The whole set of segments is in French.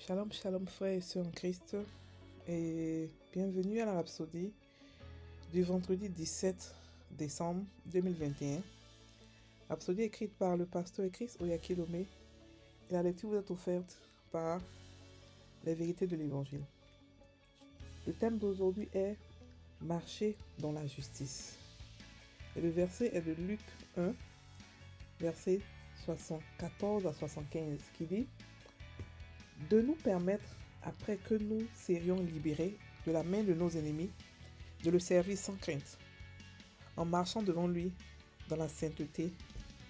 Shalom, shalom frères et sœurs en Christ et bienvenue à la Rhapsodie du vendredi 17 décembre 2021. Rhapsodie écrite par le pasteur Chris Oyakilome et la lecture vous est offerte par les vérités de l'évangile. Le thème d'aujourd'hui est marcher dans la justice. Et le verset est de Luc 1, verset 74 à 75 qui dit: de nous permettre, après que nous serions libérés de la main de nos ennemis, de le servir sans crainte, en marchant devant lui dans la sainteté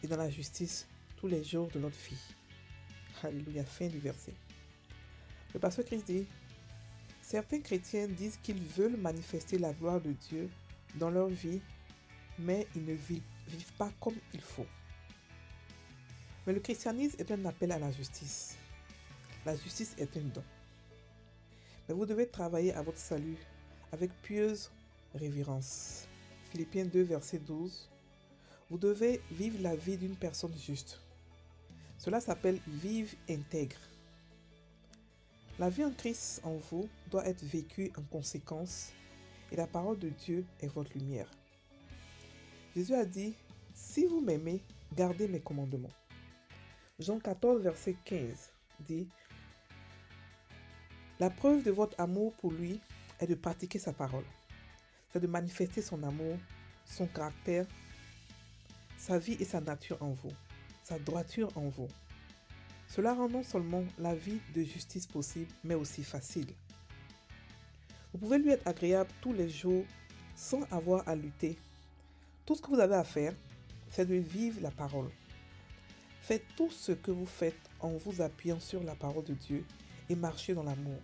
et dans la justice tous les jours de notre vie. Alléluia, fin du verset. Le pasteur Christ dit: certains chrétiens disent qu'ils veulent manifester la gloire de Dieu dans leur vie, mais ils ne vivent pas comme il faut. Mais le christianisme est un appel à la justice. La justice est un don. Mais vous devez travailler à votre salut avec pieuse révérence. Philippiens 2, verset 12. Vous devez vivre la vie d'une personne juste. Cela s'appelle vivre intègre. La vie en Christ en vous doit être vécue en conséquence et la parole de Dieu est votre lumière. Jésus a dit: si vous m'aimez, gardez mes commandements. Jean 14, verset 15 dit: la preuve de votre amour pour lui est de pratiquer sa parole. C'est de manifester son amour, son caractère, sa vie et sa nature en vous, sa droiture en vous. Cela rend non seulement la vie de justice possible, mais aussi facile. Vous pouvez lui être agréable tous les jours sans avoir à lutter. Tout ce que vous avez à faire, c'est de vivre la parole. Faites tout ce que vous faites en vous appuyant sur la parole de Dieu et marchez dans l'amour.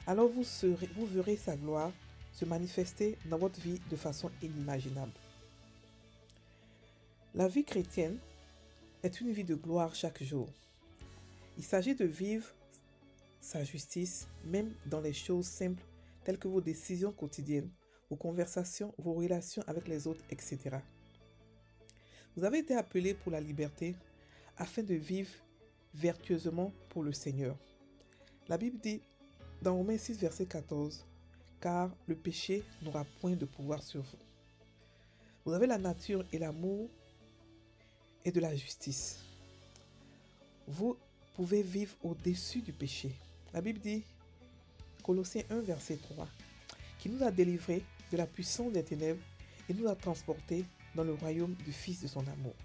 Alors vous verrez sa gloire se manifester dans votre vie de façon inimaginable. La vie chrétienne est une vie de gloire chaque jour. Il s'agit de vivre sa justice même dans les choses simples telles que vos décisions quotidiennes, vos conversations, vos relations avec les autres, etc. Vous avez été appelés pour la liberté afin de vivre vertueusement pour le Seigneur. La Bible dit dans Romains 6, verset 14, « car le péché n'aura point de pouvoir sur vous. » Vous avez la nature et l'amour et de la justice. Vous pouvez vivre au-dessus du péché. La Bible dit, Colossiens 1, verset 3, « qui nous a délivrés de la puissance des ténèbres et nous a transportés dans le royaume du Fils de son amour. »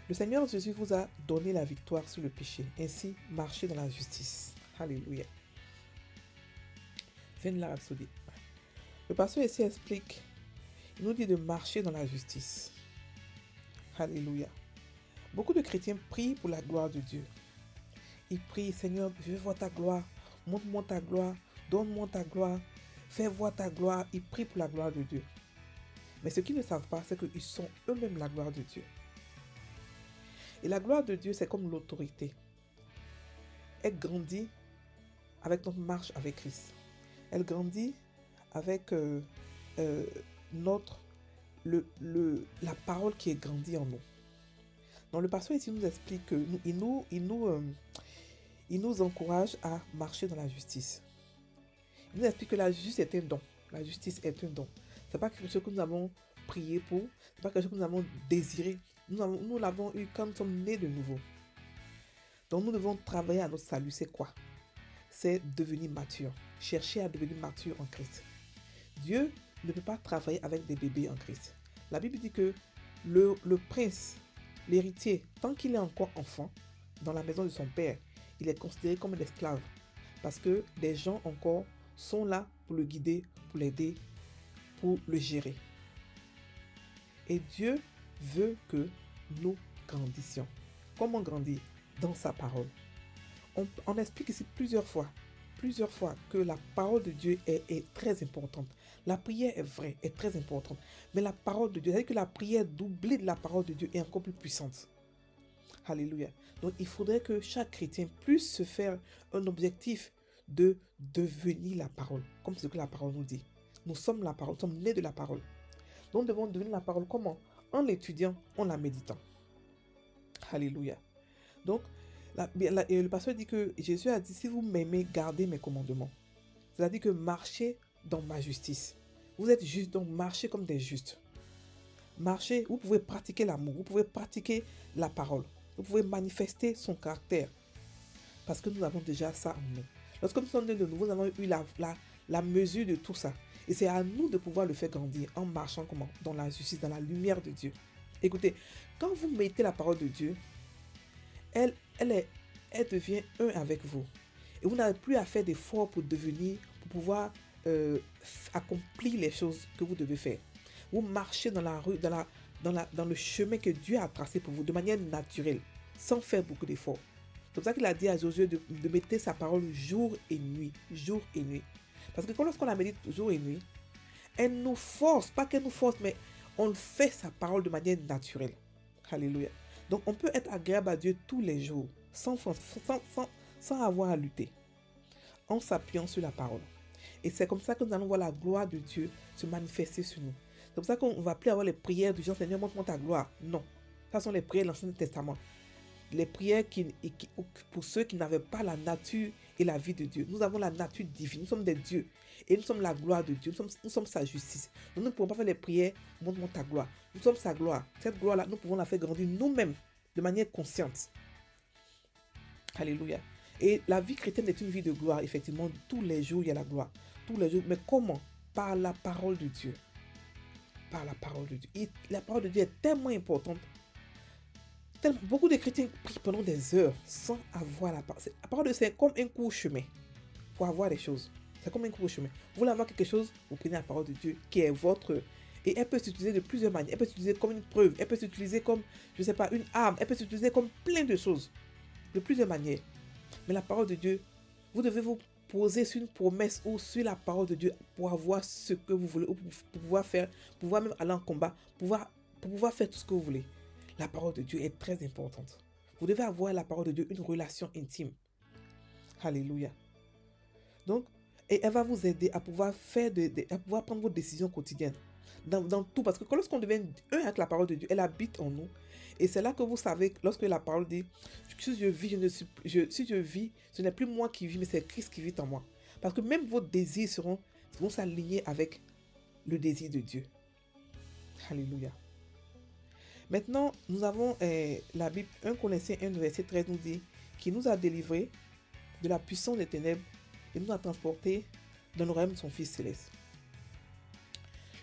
Le Seigneur Jésus vous a donné la victoire sur le péché. Ainsi, marchez dans la justice. Alléluia. Fin de la Rhapsodie. Le pasteur ici explique, il nous dit de marcher dans la justice. Alléluia. Beaucoup de chrétiens prient pour la gloire de Dieu. Ils prient: Seigneur, je veux voir ta gloire. Montre-moi ta gloire. Donne-moi ta gloire. Fais voir ta gloire. Ils prient pour la gloire de Dieu. Mais ce qu'ils ne savent pas, c'est qu'ils sont eux-mêmes la gloire de Dieu. Et la gloire de Dieu, c'est comme l'autorité. Elle grandit avec notre marche avec Christ. Elle grandit avec la parole qui est grandie en nous. Donc le pasteur ici nous explique que il nous encourage à marcher dans la justice. Il nous explique que la justice est un don. La justice est un don. Ce n'est pas quelque chose que nous avons prié pour. Ce n'est pas quelque chose que nous avons désiré. Nous l'avons eu quand nous sommes nés de nouveau. Donc nous devons travailler à notre salut. C'est quoi? C'est devenir mature. Chercher à devenir mature en Christ. Dieu ne peut pas travailler avec des bébés en Christ. La Bible dit que le prince, l'héritier, tant qu'il est encore enfant, dans la maison de son père, il est considéré comme un esclave. Parce que des gens encore sont là pour le guider, pour l'aider, pour le gérer. Et Dieu veut que nous grandissions. Comment grandir? Dans sa parole. On explique ici plusieurs fois que la parole de Dieu est très importante. La prière est vraie, est très importante. Mais la parole de Dieu, c'est-à-dire que la prière doublée de la parole de Dieu est encore plus puissante. Alléluia. Donc il faudrait que chaque chrétien puisse se faire un objectif de devenir la parole, comme ce que la parole nous dit. Nous sommes la parole, nous sommes nés de la parole. Donc nous devons devenir la parole comment? En l'étudiant, en la méditant. Alléluia. Donc Et le pasteur dit que Jésus a dit, si vous m'aimez, gardez mes commandements. C'est-à-dire que marchez dans ma justice. Vous êtes juste, donc marchez comme des justes. Marchez, vous pouvez pratiquer l'amour, vous pouvez pratiquer la parole, vous pouvez manifester son caractère. Parce que nous avons déjà ça en nous. Lorsque nous sommes nés de nouveau, nous avons eu la mesure de tout ça. Et c'est à nous de pouvoir le faire grandir en marchant comment? Dans la justice, dans la lumière de Dieu. Écoutez, quand vous mettez la parole de Dieu, elle devient un avec vous. Et vous n'avez plus à faire d'efforts pour pouvoir accomplir les choses que vous devez faire. Vous marchez dans la rue, dans le chemin que Dieu a tracé pour vous de manière naturelle, sans faire beaucoup d'efforts. C'est pour ça qu'il a dit à Josué de mettre sa parole jour et nuit. Jour et nuit. Parce que lorsqu'on la médite jour et nuit, elle nous force, pas qu'elle nous force, mais on fait sa parole de manière naturelle. Alléluia. Donc on peut être agréable à Dieu tous les jours, sans avoir à lutter, en s'appuyant sur la parole. Et c'est comme ça que nous allons voir la gloire de Dieu se manifester sur nous. C'est pour ça qu'on ne va plus avoir les prières du genre Seigneur, montre-moi ta gloire. Non. Ça sont les prières de l'Ancien Testament. Les prières pour ceux qui n'avaient pas la nature et la vie de Dieu. Nous avons la nature divine. Nous sommes des dieux. Et nous sommes la gloire de Dieu. Nous sommes sa justice. Nous ne pouvons pas faire les prières, montre-moi ta gloire. Nous sommes sa gloire. Cette gloire-là, nous pouvons la faire grandir nous-mêmes de manière consciente. Alléluia. Et la vie chrétienne est une vie de gloire. Effectivement, tous les jours, il y a la gloire. Tous les jours. Mais comment? Par la parole de Dieu. Par la parole de Dieu. Et la parole de Dieu est tellement importante. Beaucoup de chrétiens prient pendant des heures sans avoir la parole. La parole de Dieu, c'est comme un court chemin pour avoir des choses. C'est comme un court chemin. Vous voulez avoir quelque chose, vous prenez la parole de Dieu qui est votre. Et elle peut s'utiliser de plusieurs manières. Elle peut s'utiliser comme une preuve. Elle peut s'utiliser comme, je ne sais pas, une arme. Elle peut s'utiliser comme plein de choses. De plusieurs manières. Mais la parole de Dieu, vous devez vous poser sur une promesse ou sur la parole de Dieu pour avoir ce que vous voulez, ou pour pouvoir faire, pour pouvoir même aller en combat, pour pouvoir faire tout ce que vous voulez. La parole de Dieu est très importante. Vous devez avoir la parole de Dieu, une relation intime. Alléluia. Donc, et elle va vous aider à pouvoir à pouvoir prendre vos décisions quotidiennes. Dans tout, parce que lorsqu'on devient un avec la parole de Dieu, elle habite en nous. Et c'est là que vous savez, lorsque la parole dit, si je vis, si je vis, ce n'est plus moi qui vis, mais c'est Christ qui vit en moi. Parce que même vos désirs vont s'aligner avec le désir de Dieu. Alléluia. Maintenant, nous avons la Bible, 1 Corinthiens 1, verset 13 nous dit, qui nous a délivrés de la puissance des ténèbres et nous a transportés dans le royaume de son Fils céleste.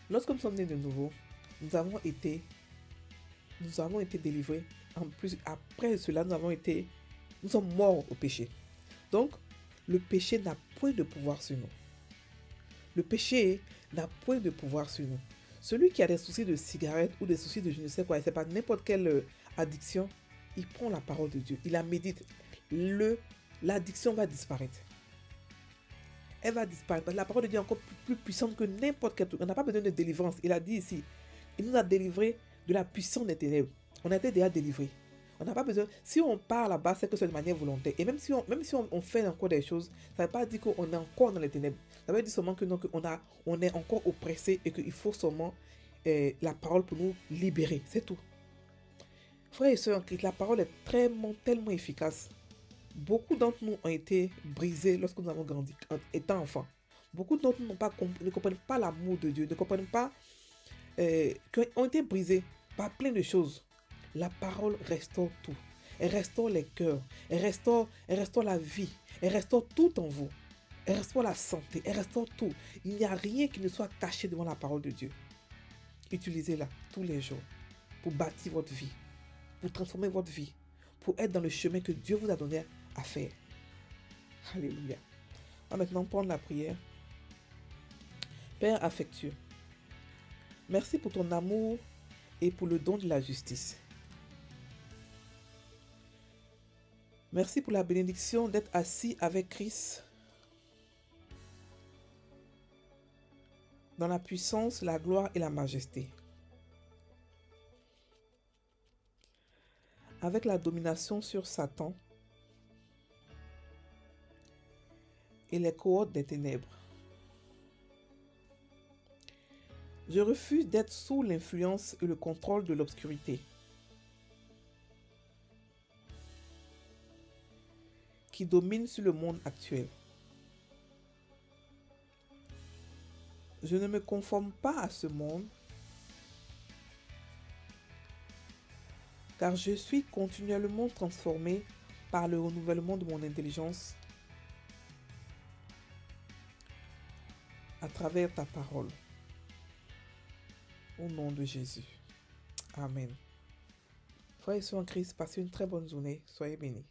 Lorsque nous sommes nés de nouveau, nous avons été délivrés. En plus, après cela, nous sommes morts au péché. Donc, le péché n'a point de pouvoir sur nous. Le péché n'a point de pouvoir sur nous. Celui qui a des soucis de cigarette ou des soucis de je ne sais quoi, c'est pas n'importe quelle addiction, il prend la parole de Dieu, il la médite. L'addiction va disparaître. Elle va disparaître. Parce que la parole de Dieu est encore plus puissante que n'importe quel truc. On n'a pas besoin de délivrance. Il a dit ici, il nous a délivrés de la puissance des ténèbres. On a été déjà délivrés. On n'a pas besoin. Si on part là-bas, c'est que c'est de manière volontaire. Et même si on fait encore des choses, ça ne veut pas dire qu'on est encore dans les ténèbres. Ça veut dire seulement que on est encore oppressé et qu'il faut seulement la parole pour nous libérer. C'est tout. Frères et sœurs, la parole est tellement efficace. Beaucoup d'entre nous ont été brisés lorsque nous avons grandi, étant enfants. Beaucoup d'entre nous ne comprennent pas l'amour de Dieu, ne comprennent pas ont été brisés par plein de choses. La parole restaure tout. Elle restaure les cœurs. Elle restaure la vie. Elle restaure tout en vous. Elle restaure la santé. Elle restaure tout. Il n'y a rien qui ne soit caché devant la parole de Dieu. Utilisez-la tous les jours pour bâtir votre vie, pour transformer votre vie, pour être dans le chemin que Dieu vous a donné à faire. Alléluia. On va maintenant prendre la prière. Père affectueux, merci pour ton amour et pour le don de la justice. Merci pour la bénédiction d'être assis avec Christ dans la puissance, la gloire et la majesté. Avec la domination sur Satan et les cohortes des ténèbres. Je refuse d'être sous l'influence et le contrôle de l'obscurité. qui domine sur le monde actuel. Je ne me conforme pas à ce monde, car je suis continuellement transformé par le renouvellement de mon intelligence à travers ta parole. Au nom de Jésus. Amen. Frères et sœurs en Christ, passez une très bonne journée. Soyez bénis.